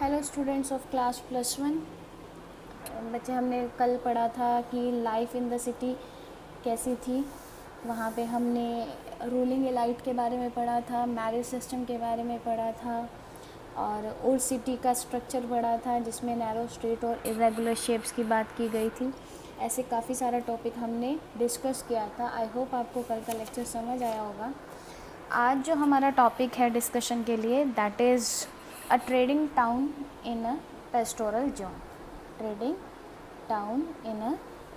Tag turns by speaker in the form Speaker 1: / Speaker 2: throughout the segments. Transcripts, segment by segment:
Speaker 1: Hello students of class +1। बच्चे, हमने कल पढ़ा था कि लाइफ इन द सिटी कैसी थी। वहाँ पे हमने रूलिंग एलाइट के बारे में पढ़ा था, मैरिज सिस्टम के बारे में पढ़ा था और ओल्ड सिटी का स्ट्रक्चर पढ़ा था जिसमें नैरो स्ट्रीट और इरेगुलर शेप्स की बात की गई थी। ऐसे काफ़ी सारा टॉपिक हमने डिस्कस किया था। आई होप आपको कल का लेक्चर समझ आया होगा। आज जो हमारा टॉपिक है डिस्कशन के लिए, that is a trading town in a pastoral zone. Trading town in a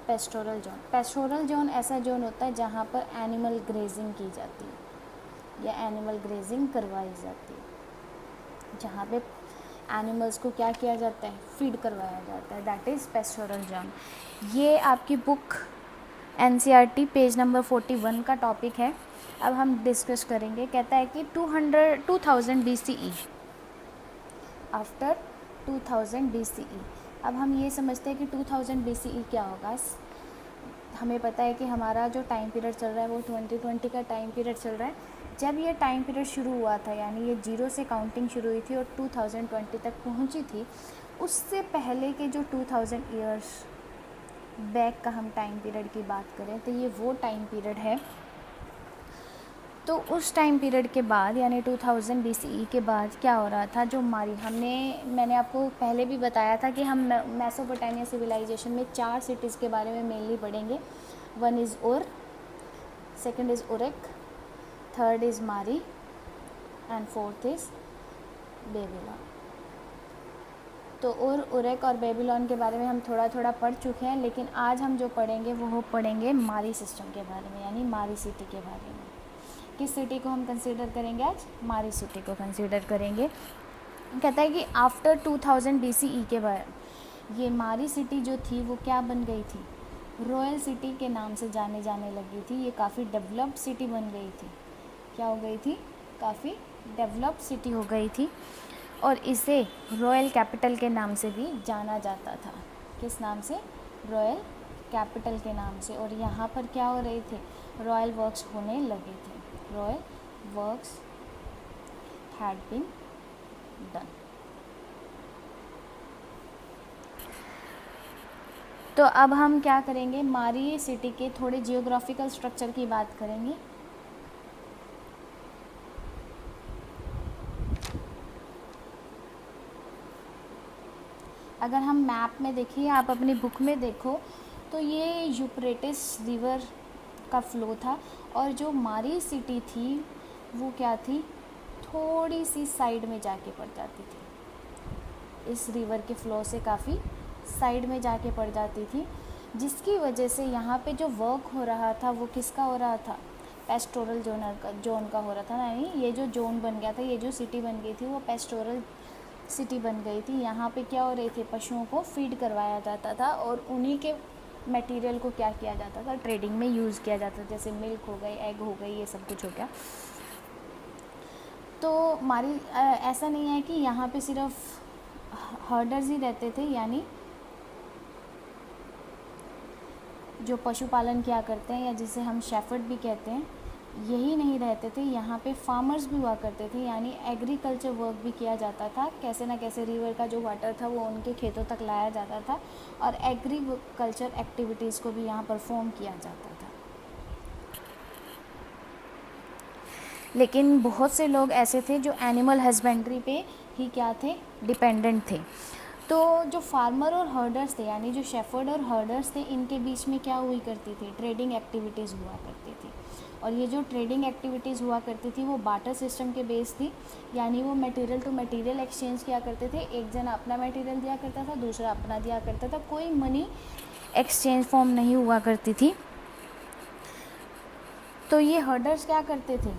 Speaker 1: pastoral zone. Pastoral zone ऐसा जोन होता है जहाँ पर एनिमल ग्रेजिंग की जाती है या एनिमल ग्रेजिंग करवाई जाती है, जहाँ पे एनिमल्स को क्या किया जाता है, फीड करवाया जाता है, दैट इज़ पेस्टोरल जोन। ये आपकी बुक NCERT पेज नंबर 41 का टॉपिक है। अब हम डिस्कस करेंगे। कहता है कि 2000 BCE, आफ्टर 2000 BCE। अब हम ये समझते हैं कि 2000 BCE क्या होगा। हमें पता है कि हमारा जो टाइम पीरियड चल रहा है वो 2020 का टाइम पीरियड चल रहा है। जब ये टाइम पीरियड शुरू हुआ था, यानी ये 0 से काउंटिंग शुरू हुई थी और 2020 तक पहुंची थी, उससे पहले के जो 2000 ईयर्स बैक का हम टाइम पीरियड की बात करें तो ये वो टाइम पीरियड है। तो उस टाइम पीरियड के बाद यानी 2000 BCE के बाद क्या हो रहा था, जो मैंने आपको पहले भी बताया था कि हम मेसोपोटामिया सिविलाइजेशन में 4 सिटीज़ के बारे में मेनली पढ़ेंगे। 1 इज़ उर, 2nd इज़ उरेक, 3rd इज़ मारी एंड 4th इज़ बेबीलोन। तो उरेक और बेबीलोन के बारे में हम थोड़ा थोड़ा पढ़ चुके हैं, लेकिन आज हम जो पढ़ेंगे वो पढ़ेंगे मारी सिस्टम के बारे में, यानी मारी सिटी के बारे में। किस सिटी को हम कंसीडर करेंगे आज? मारी सिटी को कंसीडर करेंगे। कहता है कि आफ्टर 2000 BCE के बाद ये मारी सिटी जो थी वो क्या बन गई थी? रॉयल सिटी के नाम से जाने लगी थी। ये काफ़ी डेवलप्ड सिटी बन गई थी। क्या हो गई थी? काफ़ी डेवलप्ड सिटी हो गई थी और इसे रॉयल कैपिटल के नाम से भी जाना जाता था। किस नाम से? रॉयल कैपिटल के नाम से। और यहाँ पर क्या हो रहे थे? रॉयल वर्क्स होने लगे थे। Royal works had been done. तो अब हम क्या करेंगे? मारी सिटी के थोड़े जियोग्राफिकल स्ट्रक्चर की बात करेंगे। अगर हम मैप में देखिए, आप अपनी बुक में देखो तो ये यूफ्रेटिस रिवर का फ्लो था और जो मारी सिटी थी वो क्या थी? थोड़ी सी साइड में जाके पड़ जाती थी। इस रिवर के फ्लो से काफ़ी साइड में जाके पड़ जाती थी, जिसकी वजह से यहाँ पे जो वर्क हो रहा था वो किसका हो रहा था? पेस्टोरल जोन का हो रहा था। यानी ये जो जोन बन गया था, ये जो सिटी बन गई थी वो पेस्टोरल सिटी बन गई थी। यहाँ पे क्या हो रहे थे? पशुओं को फीड करवाया जाता था और उन्हीं के मटेरियल को क्या किया जाता था? ट्रेडिंग में यूज़ किया जाता था। जैसे मिल्क हो गई, एग हो गई, ये सब कुछ हो गया। तो मारी ऐसा नहीं है कि यहाँ पे सिर्फ हर्डर्स ही रहते थे, यानी जो पशुपालन किया करते हैं या जिसे हम शेफर्ड भी कहते हैं, यही नहीं रहते थे। यहाँ पे फार्मर्स भी हुआ करते थे, यानी एग्रीकल्चर वर्क भी किया जाता था। कैसे ना कैसे रिवर का जो वाटर था वो उनके खेतों तक लाया जाता था और एग्रीकल्चर एक्टिविटीज़ को भी यहाँ परफॉर्म किया जाता था। लेकिन बहुत से लोग ऐसे थे जो एनिमल हस्बेंड्री पे ही क्या थे? डिपेंडेंट थे। तो जो फार्मर और हर्डर्स थे, यानी जो शेफर्ड और हर्डर्स थे, इनके बीच में क्या हुई करती थी? ट्रेडिंग एक्टिविटीज़ हुआ करती थी। और ये जो ट्रेडिंग एक्टिविटीज़ हुआ करती थी वो बार्टर सिस्टम के बेस थी, यानी वो मटेरियल टू मटेरियल एक्सचेंज किया करते थे। एक जना अपना मटेरियल दिया करता था, दूसरा अपना दिया करता था। कोई मनी एक्सचेंज फॉर्म नहीं हुआ करती थी। तो ये हर्डर्स क्या करते थे?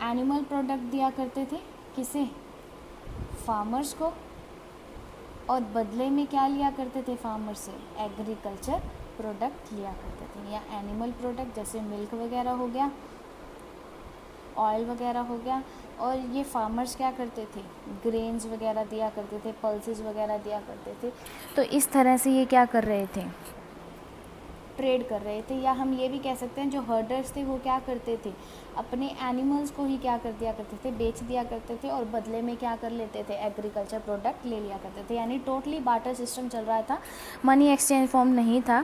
Speaker 1: एनिमल प्रोडक्ट दिया करते थे। किसे? फार्मर्स को। और बदले में क्या लिया करते थे फार्मर से? एग्रीकल्चर प्रोडक्ट लिया करते थे, या एनिमल प्रोडक्ट जैसे मिल्क वगैरह हो गया, ऑयल वगैरह हो गया। और ये फार्मर्स क्या करते थे? ग्रेन्स वगैरह दिया करते थे, पल्सेस वगैरह दिया करते थे। तो इस तरह से ये क्या कर रहे थे? ट्रेड कर रहे थे, या हम ये भी कह सकते हैं जो हर्डर्स थे वो क्या करते थे, अपने एनिमल्स को ही क्या कर दिया करते थे, बेच दिया करते थे, और बदले में क्या कर लेते थे, एग्रीकल्चर प्रोडक्ट ले लिया करते थे। यानी टोटली बार्टर सिस्टम चल रहा था, मनी एक्सचेंज फॉर्म नहीं था।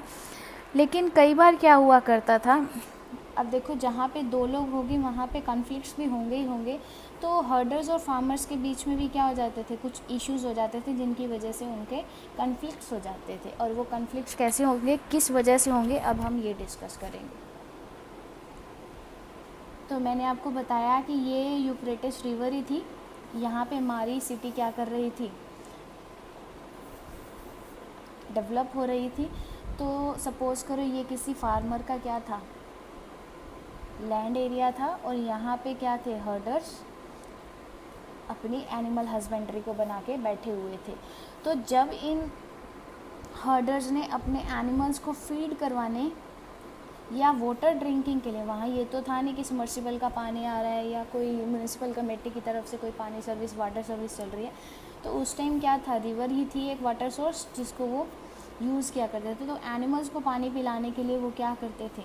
Speaker 1: लेकिन कई बार क्या हुआ करता था, अब देखो जहाँ पे दो लोग होंगे वहाँ पे कॉन्फ्लिक्ट्स भी होंगे ही होंगे, तो हर्डर्स और फार्मर्स के बीच में भी क्या हो जाते थे, कुछ इश्यूज हो जाते थे जिनकी वजह से उनके कॉन्फ्लिक्ट्स हो जाते थे। और वो कॉन्फ्लिक्ट्स कैसे होंगे, किस वजह से होंगे, अब हम ये डिस्कस करेंगे। तो मैंने आपको बताया कि ये यूफ्रेटिस रिवर ही थी, यहाँ पे मारी सिटी क्या कर रही थी, डेवलप हो रही थी। तो सपोज़ करो ये किसी फार्मर का क्या था, लैंड एरिया था, और यहाँ पे क्या थे, हर्डर्स अपनी एनिमल हस्बेंड्री को बना के बैठे हुए थे। तो जब इन हर्डर्स ने अपने एनिमल्स को फीड करवाने या वाटर ड्रिंकिंग के लिए, वहाँ ये तो था नहीं कि सबमर्सिबल का पानी आ रहा है या कोई म्यूनिसिपल कमेटी की तरफ से कोई पानी सर्विस, वाटर सर्विस चल रही है, तो उस टाइम क्या था, रिवर ही थी एक वाटर सोर्स जिसको वो यूज़ किया करते थे। तो एनिमल्स को पानी पिलाने के लिए वो क्या करते थे,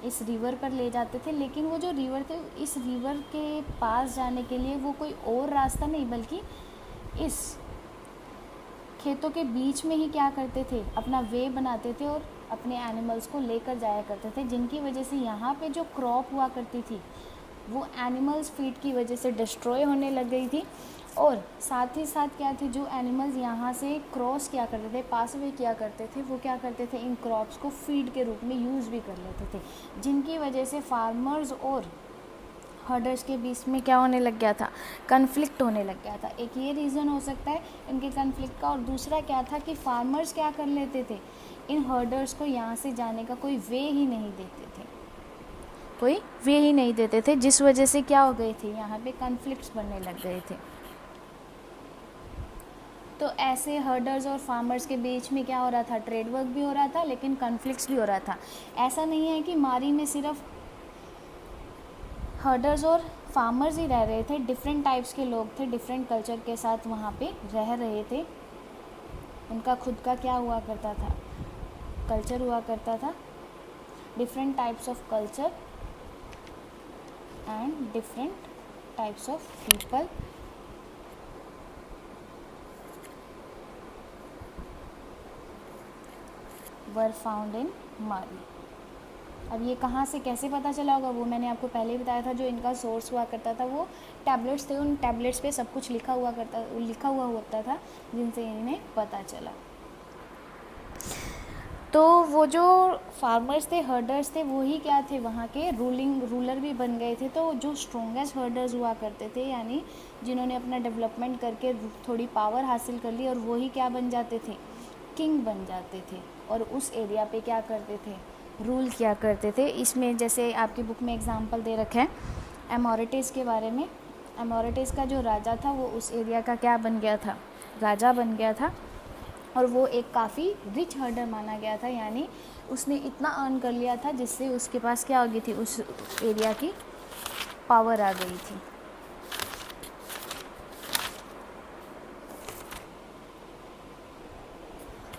Speaker 1: इस रिवर पर ले जाते थे। लेकिन वो जो रिवर थे, इस रिवर के पास जाने के लिए वो कोई और रास्ता नहीं, बल्कि इस खेतों के बीच में ही क्या करते थे, अपना वे बनाते थे और अपने एनिमल्स को लेकर जाया करते थे, जिनकी वजह से यहाँ पे जो क्रॉप हुआ करती थी वो एनिमल्स फीड की वजह से डिस्ट्रॉय होने लग गई थी। और साथ ही साथ क्या थे, जो एनिमल्स यहाँ से क्रॉस किया करते थे, पास वे किया करते थे, वो क्या करते थे, इन क्रॉप्स को फीड के रूप में यूज़ भी कर लेते थे, जिनकी वजह से फार्मर्स और हर्डर्स के बीच में क्या होने लग गया था, कन्फ्लिक्ट होने लग गया था। एक ये रीज़न हो सकता है इनके कन्फ्लिक्ट का, और दूसरा क्या था कि फार्मर्स क्या कर लेते थे, इन हर्डर्स को यहाँ से जाने का कोई वे ही नहीं देते थे, कोई वे ही नहीं देते थे, जिस वजह से क्या हो गए थे, यहाँ पे कन्फ्लिक्ट्स बनने लग गए थे। तो ऐसे हर्डर्स और फार्मर्स के बीच में क्या हो रहा था, ट्रेड वर्क भी हो रहा था, लेकिन कन्फ्लिक्ट्स भी हो रहा था। ऐसा नहीं है कि मारी में सिर्फ हर्डर्स और फार्मर्स ही रह रहे थे, डिफरेंट टाइप्स के लोग थे, डिफरेंट कल्चर के साथ वहाँ पे रह रहे थे। उनका खुद का क्या हुआ करता था, कल्चर हुआ करता था, different types of culture and different types of people. Were found in मारी। अब ये कहाँ से कैसे पता चला होगा, वो मैंने आपको पहले ही बताया था। जो इनका सोर्स हुआ करता था वो टैबलेट्स थे, उन टैबलेट्स पे सब कुछ लिखा हुआ होता था, जिनसे इन्हें पता चला। तो वो जो फार्मर्स थे, हर्डर्स थे, वो ही क्या थे, वहाँ के रूलर भी बन गए थे। तो जो स्ट्रॉन्गेस्ट हर्डर्स हुआ करते थे, यानी जिन्होंने अपना डेवलपमेंट करके थोड़ी पावर हासिल कर ली, और वो ही क्या बन जाते थे, किंग बन जाते थे, और उस एरिया पे क्या करते थे, रूल किया करते थे। इसमें जैसे आपकी बुक में एग्जांपल दे रखा है एमोरिटस के बारे में। एमोरिटस का जो राजा था वो उस एरिया का क्या बन गया था, राजा बन गया था, और वो एक काफ़ी रिच हर्डर माना गया था। यानी उसने इतना अर्न कर लिया था जिससे उसके पास क्या हो गई थी, उस एरिया की पावर आ गई थी।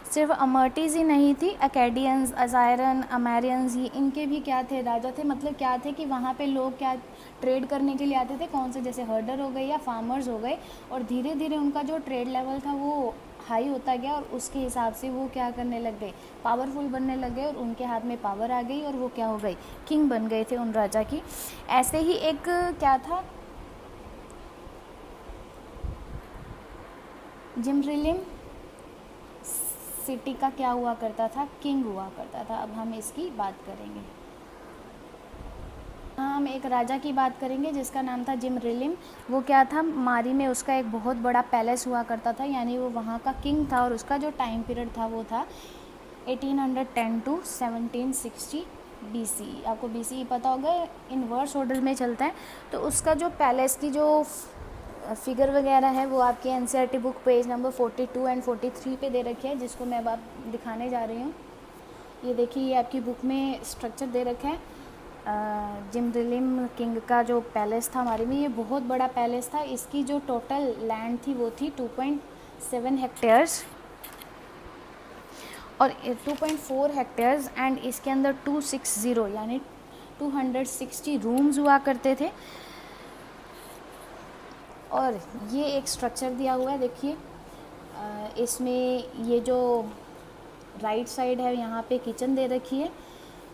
Speaker 1: सिर्फ अमर्टीज़ ही नहीं थी, अकेडियंस, अजायरन, अमेरियंस, ये इनके भी क्या थे, राजा थे। मतलब क्या थे कि वहाँ पे लोग क्या ट्रेड करने के लिए आते थे, कौन से, जैसे हर्डर हो गए या फार्मर्स हो गए, और धीरे धीरे उनका जो ट्रेड लेवल था वो हाई होता गया, और उसके हिसाब से वो क्या करने लग गए, पावरफुल बनने लग गए, और उनके हाथ में पावर आ गई, और वो क्या हो गई, किंग बन गए थे उन राजा की। ऐसे ही एक क्या था, जिमरिलिम सिटी का क्या हुआ करता था, किंग हुआ करता था। अब हम इसकी बात करेंगे। हम एक राजा की बात करेंगे जिसका नाम था जिमरिलिम। वो क्या था, मारी में उसका एक बहुत बड़ा पैलेस हुआ करता था, यानी वो वहाँ का किंग था, और उसका जो टाइम पीरियड था वो था 1810 टू 1760 BCE। आपको BCE पता होगा, इनवर्स ऑर्डर में चलता है। तो उसका जो पैलेस की जो फिगर वगैरह है वो आपके NCERT book page number 42 and 43 पे दे रखी है, जिसको मैं अब आप दिखाने जा रही हूँ। ये देखिए, ये आपकी बुक में स्ट्रक्चर दे रखा है। जिमरिलिम किंग का जो पैलेस था हमारे में, ये बहुत बड़ा पैलेस था। इसकी जो टोटल लैंड थी वो थी 2.7 हेक्टेयर्स, और 2.4 हेक्टेयर्स एंड इसके अंदर 260 यानी 260 रूम्स हुआ करते थे। और ये एक स्ट्रक्चर दिया हुआ है, देखिए इसमें ये जो राइट साइड है यहाँ पे किचन दे रखी है,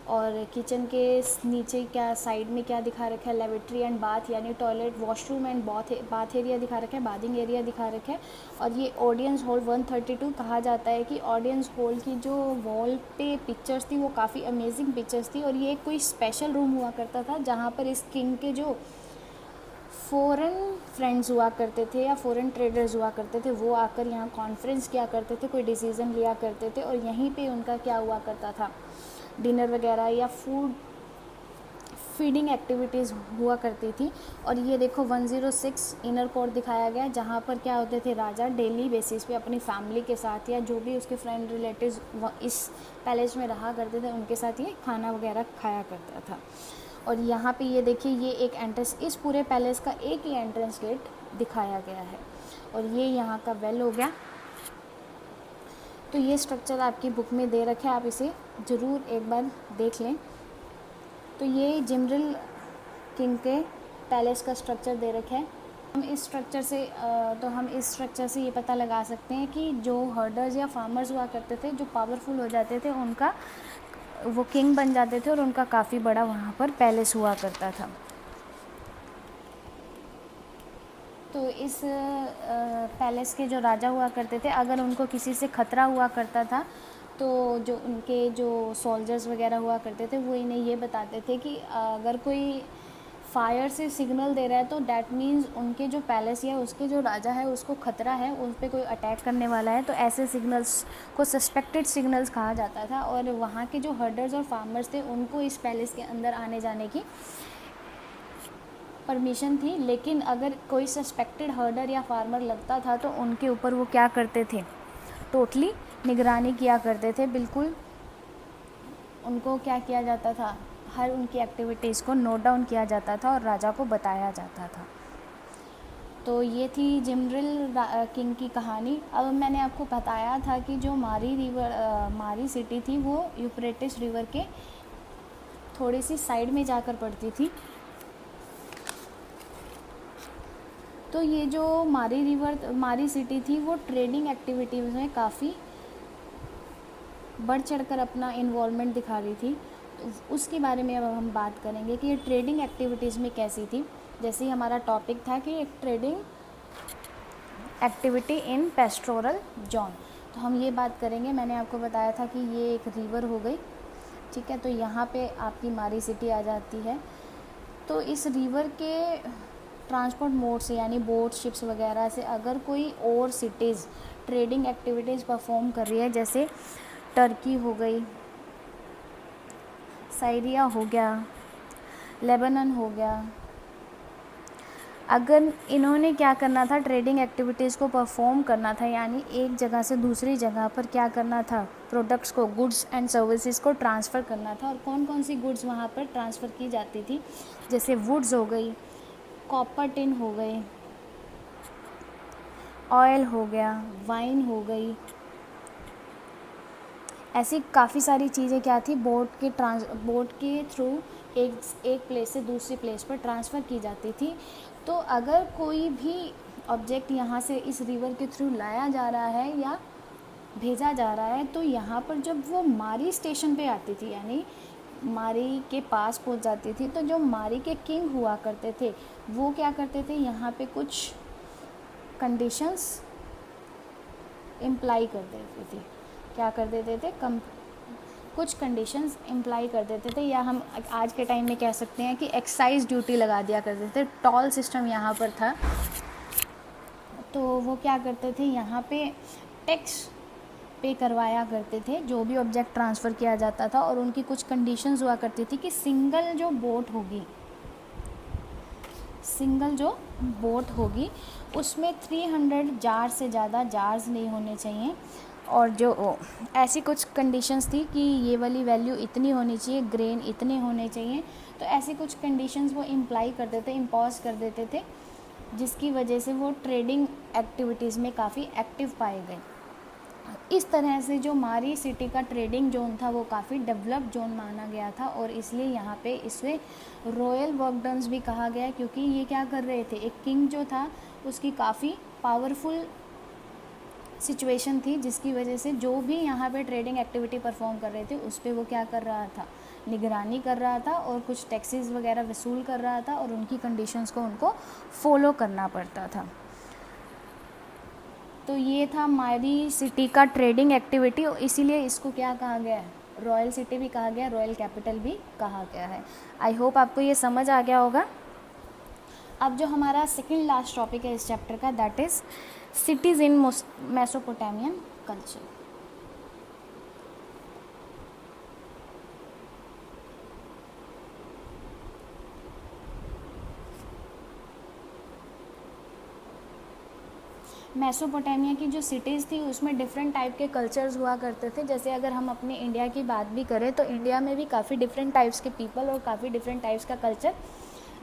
Speaker 1: और किचन के नीचे क्या साइड में क्या दिखा रखा है, लेवेट्री एंड बाथ यानी toilet, washroom and bath area दिखा रखा है, बाथिंग एरिया दिखा रखा है। और ये ऑडियंस हॉल 132 कहा जाता है कि ऑडियंस हॉल की जो वॉल पे पिक्चर्स थी वो काफ़ी अमेजिंग पिक्चर्स थी। और ये कोई स्पेशल रूम हुआ करता था जहाँ पर इस किंग के जो फ़ॉरेन फ्रेंड्स हुआ करते थे या फ़ॉरेन ट्रेडर्स हुआ करते थे वो आकर यहाँ कॉन्फ्रेंस किया करते थे, कोई डिसीज़न लिया करते थे, और यहीं पे उनका क्या हुआ करता था, डिनर वगैरह या फीडिंग एक्टिविटीज़ हुआ करती थी। और ये देखो 106 इनर कोर्ट दिखाया गया जहाँ पर क्या होते थे, राजा डेली बेसिस पे अपनी फैमिली के साथ या जो भी उसके फ्रेंड रिलेटिव्स इस पैलेस में रहा करते थे उनके साथ ये खाना वगैरह खाया करता था। और यहाँ पे ये देखिए ये एक एंट्रेंस, इस पूरे पैलेस का एक ही एंट्रेंस गेट दिखाया गया है। और ये यहाँ का वेल हो गया। तो ये स्ट्रक्चर आपकी बुक में दे रखा है, आप इसे ज़रूर एक बार देख लें। तो ये जिमरल किंग के पैलेस का स्ट्रक्चर दे रखा है। हम इस स्ट्रक्चर से ये पता लगा सकते हैं कि जो हर्डर्स या फार्मर्स हुआ करते थे, जो पावरफुल हो जाते थे, उनका वो किंग बन जाते थे और उनका काफ़ी बड़ा वहाँ पर पैलेस हुआ करता था। तो इस पैलेस के जो राजा हुआ करते थे, अगर उनको किसी से ख़तरा हुआ करता था तो जो उनके जो सोल्जर्स वगैरह हुआ करते थे वो इन्हें ये बताते थे कि अगर कोई फायर से सिग्नल दे रहा है तो डैट मीन्स उनके जो पैलेस या उसके जो राजा है उसको ख़तरा है, उन पर कोई अटैक करने वाला है। तो ऐसे सिग्नल्स को सस्पेक्टेड सिग्नल्स कहा जाता था। और वहाँ के जो हर्डर्स और फार्मर्स थे उनको इस पैलेस के अंदर आने जाने की परमिशन थी, लेकिन अगर कोई सस्पेक्टेड हर्डर या फार्मर लगता था तो उनके ऊपर वो क्या करते थे, टोटली निगरानी किया करते थे। बिल्कुल उनको क्या किया जाता था, हर उनकी एक्टिविटीज़ को नोट डाउन किया जाता था और राजा को बताया जाता था। तो ये थी जिमरल किंग की कहानी। अब मैंने आपको बताया था कि जो मारी सिटी थी वो यूफ्रेटिस रिवर के थोड़ी सी साइड में जाकर पड़ती थी। तो ये जो मारी सिटी थी वो ट्रेडिंग एक्टिविटीज़ में काफ़ी बढ़ चढ़कर अपना इन्वॉल्वमेंट दिखा रही थी। तो उसके बारे में अब हम बात करेंगे कि ये ट्रेडिंग एक्टिविटीज़ में कैसी थी। जैसे ही हमारा टॉपिक था कि एक trading activity in pastoral zone, तो हम ये बात करेंगे। मैंने आपको बताया था कि ये एक रिवर हो गई, ठीक है। तो यहाँ पे आपकी मारी सिटी आ जाती है। तो इस रिवर के ट्रांसपोर्ट मोड से यानी बोट शिप्स वगैरह से अगर कोई और सिटीज़ ट्रेडिंग एक्टिविटीज़ परफॉर्म कर रही है, जैसे टर्की हो गई, सीरिया हो गया, लेबनान हो गया, अगर इन्होंने क्या करना था, ट्रेडिंग एक्टिविटीज़ को परफॉर्म करना था, यानी एक जगह से दूसरी जगह पर क्या करना था, प्रोडक्ट्स को, गुड्स एंड सर्विसेज को ट्रांसफ़र करना था। और कौन कौन सी गुड्स वहाँ पर ट्रांसफ़र की जाती थी, जैसे वुड्स हो गई, कॉपर टिन हो गई, ऑयल हो गया, वाइन हो गई, ऐसी काफ़ी सारी चीज़ें क्या थी, बोट के थ्रू एक प्लेस से दूसरी प्लेस पर ट्रांसफ़र की जाती थी। तो अगर कोई भी ऑब्जेक्ट यहाँ से इस रिवर के थ्रू लाया जा रहा है या भेजा जा रहा है, तो यहाँ पर जब वो मारी स्टेशन पे आती थी, यानी मारी के पास पहुँच जाती थी, तो जो मारी के किंग हुआ करते थे वो क्या करते थे, यहाँ पे कुछ कंडीशंस इम्प्लाई कर देते थे। क्या कर देते थे, कुछ कंडीशंस इम्प्लाई कर देते थे, या हम आज के टाइम में कह सकते हैं कि एक्साइज ड्यूटी लगा दिया करते थे। टॉल सिस्टम यहाँ पर था। तो वो क्या करते थे, यहाँ पे टैक्स पे करवाया करते थे जो भी ऑब्जेक्ट ट्रांसफ़र किया जाता था। और उनकी कुछ कंडीशंस हुआ करती थी कि सिंगल जो बोट होगी उसमें 300 जार से ज़्यादा जार्स नहीं होने चाहिए। और जो ऐसी कुछ कंडीशंस थी कि ये वाली वैल्यू इतनी होनी चाहिए, ग्रेन इतने होने चाहिए। तो ऐसी कुछ कंडीशंस वो इम्प्लाई कर देते, इम्पोज कर देते थे, जिसकी वजह से वो ट्रेडिंग एक्टिविटीज़ में काफ़ी एक्टिव पाए गए। इस तरह से जो मारी सिटी का ट्रेडिंग जोन था वो काफ़ी डेवलप जोन माना गया था, और इसलिए यहाँ पे इसे रॉयल वर्कडन्स भी कहा गया, क्योंकि ये क्या कर रहे थे, एक किंग जो था उसकी काफ़ी पावरफुल सिचुएशन थी, जिसकी वजह से जो भी यहाँ पे ट्रेडिंग एक्टिविटी परफॉर्म कर रहे थे उस पर वो क्या कर रहा था, निगरानी कर रहा था, और कुछ टैक्सेस वगैरह वसूल कर रहा था, और उनकी कंडीशंस को उनको फॉलो करना पड़ता था। तो ये था मारी सिटी का ट्रेडिंग एक्टिविटी, और इसीलिए इसको क्या कहा गया है, रॉयल सिटी भी कहा गया, रॉयल कैपिटल भी कहा गया है। आई होप आपको ये समझ आ गया होगा। अब जो हमारा सेकंड लास्ट टॉपिक है इस चैप्टर का, that is cities in Mesopotamian culture. Mesopotamia की जो सिटीज़ थी उसमें डिफरेंट टाइप के कल्चर्स हुआ करते थे। जैसे अगर हम अपने इंडिया की बात भी करें तो इंडिया में भी काफ़ी डिफरेंट टाइप्स के पीपल और काफ़ी डिफरेंट टाइप्स का कल्चर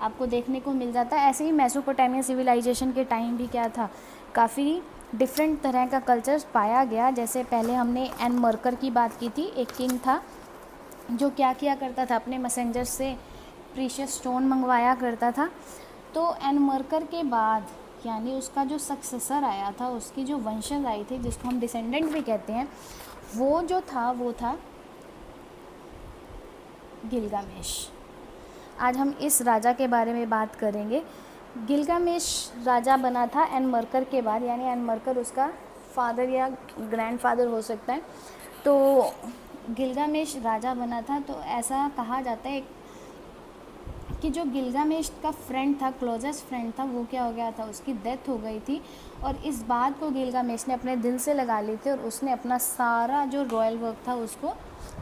Speaker 1: आपको देखने को मिल जाता है। ऐसे ही मेसोपोटामिया सिविलाइजेशन के टाइम भी क्या था, काफ़ी डिफरेंट तरह का कल्चर पाया गया। जैसे पहले हमने एन मर्कर की बात की थी, एक किंग था जो क्या किया करता था, अपने मैसेंजर से प्रीशियस स्टोन मंगवाया करता था। तो एन मर्कर के बाद यानी उसका जो सक्सेसर आया था, उसकी जो वंशज आई थी जिसको हम डिसेंडेंट भी कहते हैं, वो जो था वो था गिलगामेश। आज हम इस राजा के बारे में बात करेंगे। गिलगामेश राजा बना था एन मर्कर के बाद, यानी एन मर्कर उसका फादर या ग्रैंडफादर हो सकता है। तो गिलगामेश राजा बना था। तो ऐसा कहा जाता है कि जो गिलगामेश का फ्रेंड था, क्लोजेस्ट फ्रेंड था, वो क्या हो गया था, उसकी डेथ हो गई थी। और इस बात को गिलगामेश ने अपने दिल से लगा ली थी और उसने अपना सारा जो रॉयल वर्क था उसको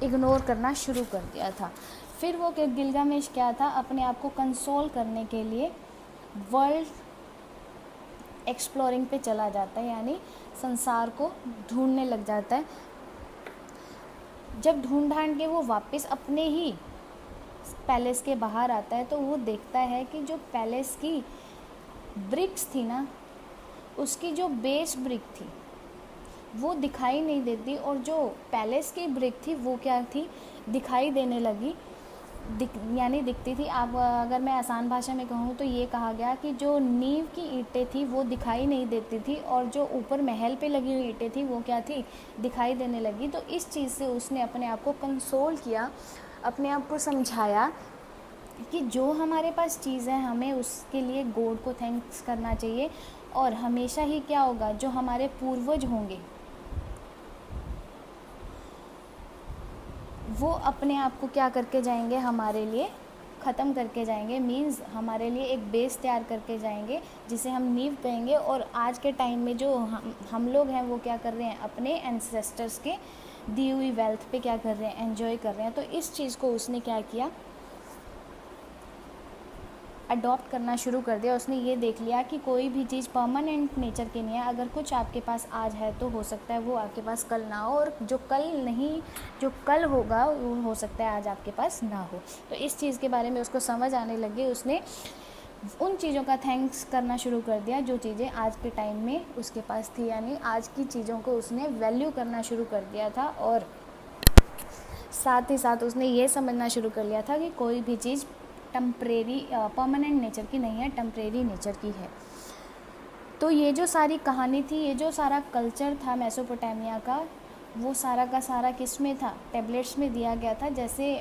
Speaker 1: इग्नोर करना शुरू कर दिया था। फिर वो गिलगामेश क्या था, अपने आप को कंसोल करने के लिए वर्ल्ड एक्सप्लोरिंग पे चला जाता है, यानी संसार को ढूंढने लग जाता है। जब ढूंढ ढांड के वो वापस अपने ही पैलेस के बाहर आता है तो वो देखता है कि जो पैलेस की ब्रिक्स थी ना, उसकी जो बेस ब्रिक थी वो दिखाई नहीं देती, और जो पैलेस की ब्रिक थी वो क्या थी, दिखाई देने लगी, यानी दिखती थी। आप अगर मैं आसान भाषा में कहूँ तो ये कहा गया कि जो नींव की ईंटें थी वो दिखाई नहीं देती थी, और जो ऊपर महल पे लगी हुई ईंटें थी वो क्या थी, दिखाई देने लगी। तो इस चीज़ से उसने अपने आप को कंसोल किया, अपने आप को समझाया कि जो हमारे पास चीज़ है हमें उसके लिए गॉड को थैंक्स करना चाहिए, और हमेशा ही क्या होगा, जो हमारे पूर्वज होंगे वो अपने आप को क्या करके जाएंगे, हमारे लिए ख़त्म करके जाएंगे। मींस हमारे लिए एक बेस तैयार करके जाएंगे जिसे हम नींव कहेंगे। और आज के टाइम में जो हम लोग हैं वो क्या कर रहे हैं, अपने एंसेस्टर्स के दी हुई वेल्थ पे क्या कर रहे हैं, एंजॉय कर रहे हैं। तो इस चीज़ को उसने क्या किया, अडॉप्ट करना शुरू कर दिया। उसने ये देख लिया कि कोई भी चीज़ परमानेंट नेचर की नहीं है। अगर कुछ आपके पास आज है तो हो सकता है वो आपके पास कल ना हो, और जो कल होगा वो हो सकता है आज आपके पास ना हो। तो इस चीज़ के बारे में उसको समझ आने लगी। उसने उन चीज़ों का थैंक्स करना शुरू कर दिया जो चीज़ें आज के टाइम में उसके पास थी, यानी आज की चीज़ों को उसने वैल्यू करना शुरू कर दिया था। और साथ ही साथ उसने ये समझना शुरू कर लिया था कि कोई भी चीज़ टेम्परेरी परमानेंट नेचर की नहीं है, टेम्परेरी नेचर की है। तो ये जो सारी कहानी थी, ये जो सारा कल्चर था मेसोपोटामिया का, वो सारा का सारा किस में था, टैबलेट्स में दिया गया था जैसे,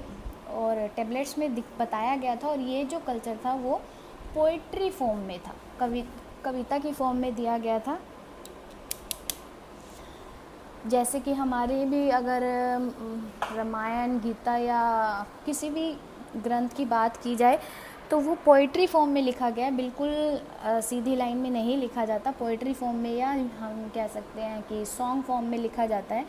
Speaker 1: और टैबलेट्स में बताया गया था। और ये जो कल्चर था वो पोइट्री फॉर्म में था, कविता की फॉर्म में दिया गया था। जैसे कि हमारे भी अगर रामायण, गीता या किसी भी ग्रंथ की बात की जाए तो वो पोइट्री फॉर्म में लिखा गया है, बिल्कुल सीधी लाइन में नहीं लिखा जाता। पोइट्री फॉर्म में, या हम कह सकते हैं कि सॉन्ग फॉर्म में लिखा जाता है।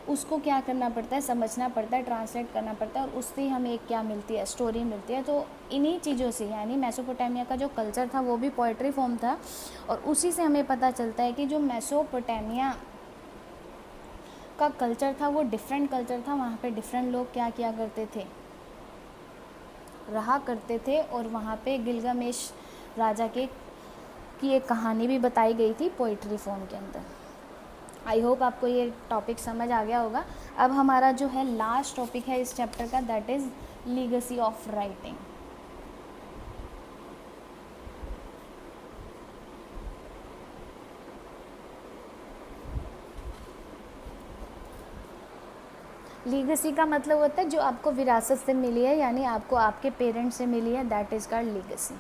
Speaker 1: उसको क्या करना पड़ता है, समझना पड़ता है, ट्रांसलेट करना पड़ता है, और उससे हमें एक क्या मिलती है, स्टोरी मिलती है। तो इन्हीं चीज़ों से, यानी मेसोपोटामिया का जो कल्चर था वो भी पोइट्री फॉर्म था, और उसी से हमें पता चलता है कि जो मेसोपोटामिया का कल्चर था वो डिफरेंट कल्चर था। वहाँ पे डिफरेंट लोग क्या किया करते थे, रहा करते थे। और वहाँ पे गिलगामेश राजा की एक कहानी भी बताई गई थी पोइट्री फॉर्म के अंदर। आई होप आपको ये टॉपिक समझ आ गया होगा। अब हमारा जो है लास्ट टॉपिक है इस चैप्टर का, that is legacy of writing. Legacy का मतलब होता है जो आपको विरासत से मिली है, यानी आपको आपके पेरेंट्स से मिली है, दैट इज़ कॉल्ड लीगेसी।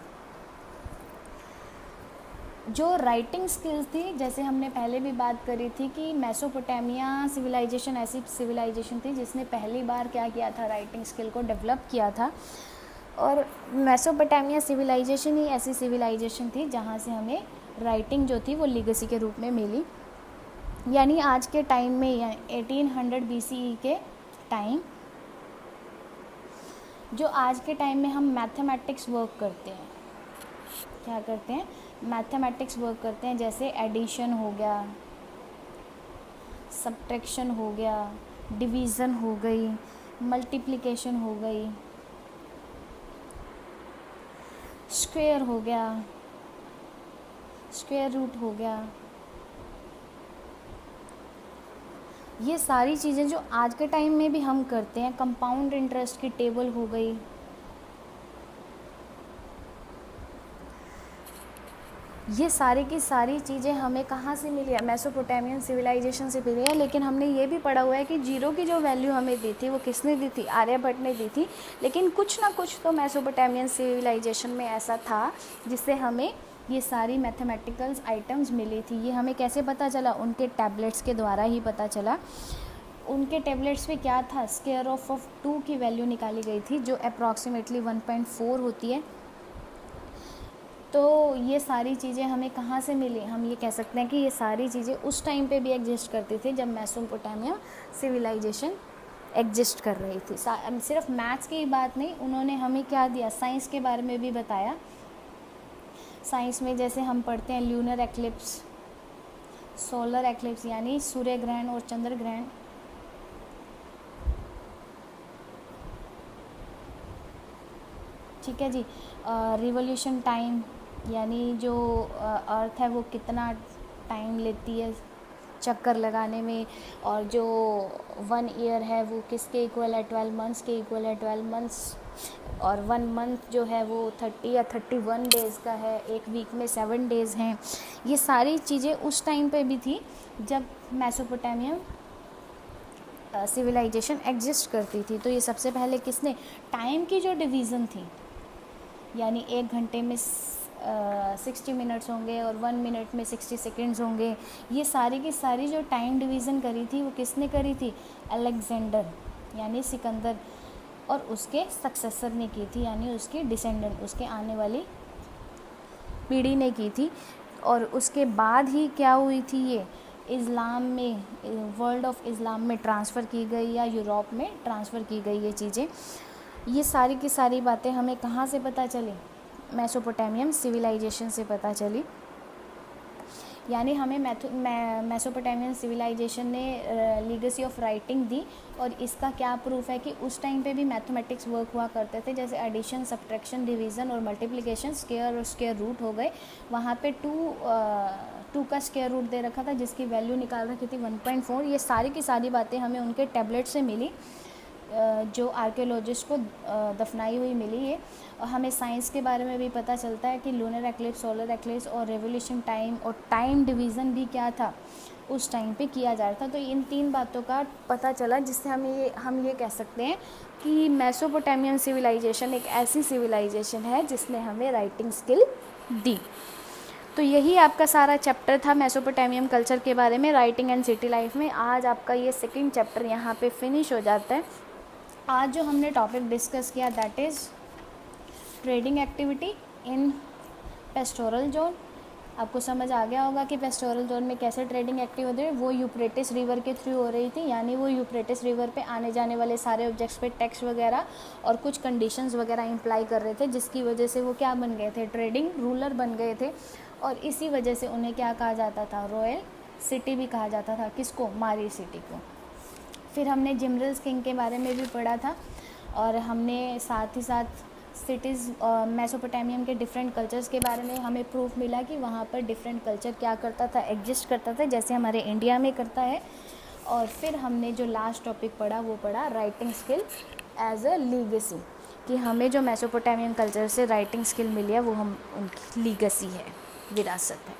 Speaker 1: जो राइटिंग स्किल्स थी, जैसे हमने पहले भी बात करी थी कि मेसोपोटामिया सिविलाइजेशन ऐसी सिविलाइजेशन थी जिसने पहली बार क्या किया था, राइटिंग स्किल को डेवलप किया था। और मेसोपोटामिया सिविलाइजेशन ही ऐसी सिविलाइजेशन थी जहाँ से हमें राइटिंग जो थी वो लीगेसी के रूप में मिली। यानी आज के टाइम में, यानी 1800 BCE के टाइम, जो आज के टाइम में हम मैथमेटिक्स वर्क करते हैं, क्या करते हैं, मैथमेटिक्स वर्क करते हैं, जैसे एडिशन हो गया, सब्ट्रैक्शन हो गया, डिवीज़न हो गई, मल्टीप्लिकेशन हो गई, स्क्वायर हो गया, स्क्वायर रूट हो गया, ये सारी चीज़ें जो आज के टाइम में भी हम करते हैं, कंपाउंड इंटरेस्ट की टेबल हो गई, ये सारी की सारी चीज़ें हमें कहाँ से मिली है, मेसोपोटामियन सिविलाइजेशन से मिली है। लेकिन हमने ये भी पढ़ा हुआ है कि जीरो की जो वैल्यू हमें दी थी वो किसने दी थी, आर्यभट्ट ने दी थी। लेकिन कुछ ना कुछ तो मेसोपोटामियन सिविलाइजेशन में ऐसा था जिससे हमें ये सारी मैथमेटिकल आइटम्स मिली थी। ये हमें कैसे पता चला, उनके टैबलेट्स के द्वारा ही पता चला। उनके टैबलेट्स पे क्या था, स्क्वायर ऑफ 2 की वैल्यू निकाली गई थी जो अप्रॉक्सीमेटली 1.4 होती है। तो ये सारी चीज़ें हमें कहाँ से मिली, हम ये कह सकते हैं कि ये सारी चीज़ें उस टाइम पे भी एग्जिस्ट करती थी जब मेसोपोटामिया सिविलाइजेशन एग्जिस्ट कर रही थी। सिर्फ मैथ्स की बात नहीं, उन्होंने हमें क्या दिया, साइंस के बारे में भी बताया। साइंस में जैसे हम पढ़ते हैं ल्यूनर एक्लिप्स, सोलर एक्लिप्स यानी सूर्य ग्रहण और चंद्र ग्रहण, ठीक है जी। रिवोल्यूशन टाइम यानी जो अर्थ है वो कितना टाइम लेती है चक्कर लगाने में, और जो 1 ईयर है वो किसके इक्वल है, 12 मंथ्स के इक्वल है, 12 मंथ्स, और 1 मंथ जो है वो 30 या 31 डेज़ का है, एक वीक में 7 डेज़ हैं। ये सारी चीज़ें उस टाइम पे भी थी जब मेसोपोटामिया सिविलाइजेशन एग्जिस्ट करती थी। तो ये सबसे पहले किसने, टाइम की जो डिवीज़न थी, यानी 1 घंटे में 60 मिनट्स होंगे और 1 मिनट में 60 सेकेंड्स होंगे, ये सारी की सारी जो टाइम डिवीज़न करी थी वो किसने करी थी, अलेक्जेंडर यानी सिकंदर, और उसके सक्सेसर ने की थी, यानी उसके डिसेंडेंट, उसके आने वाली पीढ़ी ने की थी। और उसके बाद ही क्या हुई थी, ये इस्लाम में, वर्ल्ड ऑफ इस्लाम में ट्रांसफ़र की गई या यूरोप में ट्रांसफ़र की गई ये चीज़ें। ये सारी की सारी बातें हमें कहाँ से पता चली, मेसोपोटामियन सिविलाइजेशन से पता चली। यानी हमें मेसोपोटामियन सिविलाइजेशन ने लीगेसी ऑफ राइटिंग दी। और इसका क्या प्रूफ है कि उस टाइम पे भी मैथमेटिक्स वर्क हुआ करते थे, जैसे एडिशन, सब्ट्रैक्शन, डिवीज़न और मल्टीप्लिकेशन, स्क्वायर और स्क्वायर रूट हो गए। वहाँ पे 2 का स्क्वायर रूट दे रखा था जिसकी वैल्यू निकाल रखी थी 1.4। ये सारी की सारी बातें हमें उनके टैबलेट से मिली, जो आर्कियोलॉजिस्ट को दफनाई हुई मिली है। और हमें साइंस के बारे में भी पता चलता है कि लूनर एक्लिप्स, सोलर एक्लिप्स और रेवोल्यूशन टाइम और टाइम डिवीज़न भी क्या था, उस टाइम पे किया जा रहा था। तो इन 3 बातों का पता चला जिससे हम ये कह सकते हैं कि मेसोपोटामियन सिविलाइजेशन एक ऐसी सिविलाइजेशन है जिसने हमें राइटिंग स्किल दी। तो यही आपका सारा चैप्टर था मेसोपोटामियन कल्चर के बारे में, राइटिंग एंड सिटी लाइफ में। आज आपका ये 2nd चैप्टर यहाँ पे फिनिश हो जाता है। आज जो हमने टॉपिक डिस्कस किया that is trading activity in pastoral zone. आपको समझ आ गया होगा कि पेस्टोरल जोन में कैसे ट्रेडिंग एक्टिव होती है। वो यूफ्रेटिस रिवर के थ्रू हो रही थी, यानी वो यूफ्रेटिस रिवर पे आने जाने वाले सारे ऑब्जेक्ट्स पे टैक्स वगैरह और कुछ कंडीशंस वगैरह इम्प्लाई कर रहे थे, जिसकी वजह से वो क्या बन गए थे, ट्रेडिंग रूलर बन गए थे। और इसी वजह से उन्हें क्या कहा जाता था, रॉयल सिटी भी कहा जाता था। किसको, मारी सिटी को। फिर हमने जिमरल्स किंग के बारे में भी पढ़ा था, और हमने साथ ही साथ सिटीज़ मेसोपोटामियम के डिफरेंट कल्चर्स के बारे में हमें प्रूफ मिला कि वहाँ पर डिफरेंट कल्चर क्या करता था, एग्जिस्ट करता था, जैसे हमारे इंडिया में करता है। और फिर हमने जो लास्ट टॉपिक पढ़ा वो पढ़ा writing skill as a legacy, कि हमें जो मेसोपोटामियन कल्चर से राइटिंग स्किल मिली है वो हम उनकी लीगेसी है, विरासत है।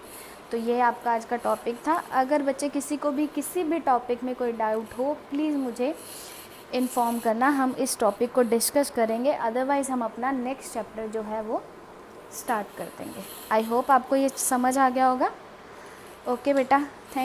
Speaker 1: तो ये आपका आज का टॉपिक था। अगर बच्चे किसी को भी किसी भी टॉपिक में कोई डाउट हो प्लीज़ मुझे इन्फॉर्म करना, हम इस टॉपिक को डिस्कस करेंगे। अदरवाइज़ हम अपना नेक्स्ट चैप्टर जो है वो स्टार्ट कर देंगे। आई होप आपको ये समझ आ गया होगा। ओके बेटा, थैंक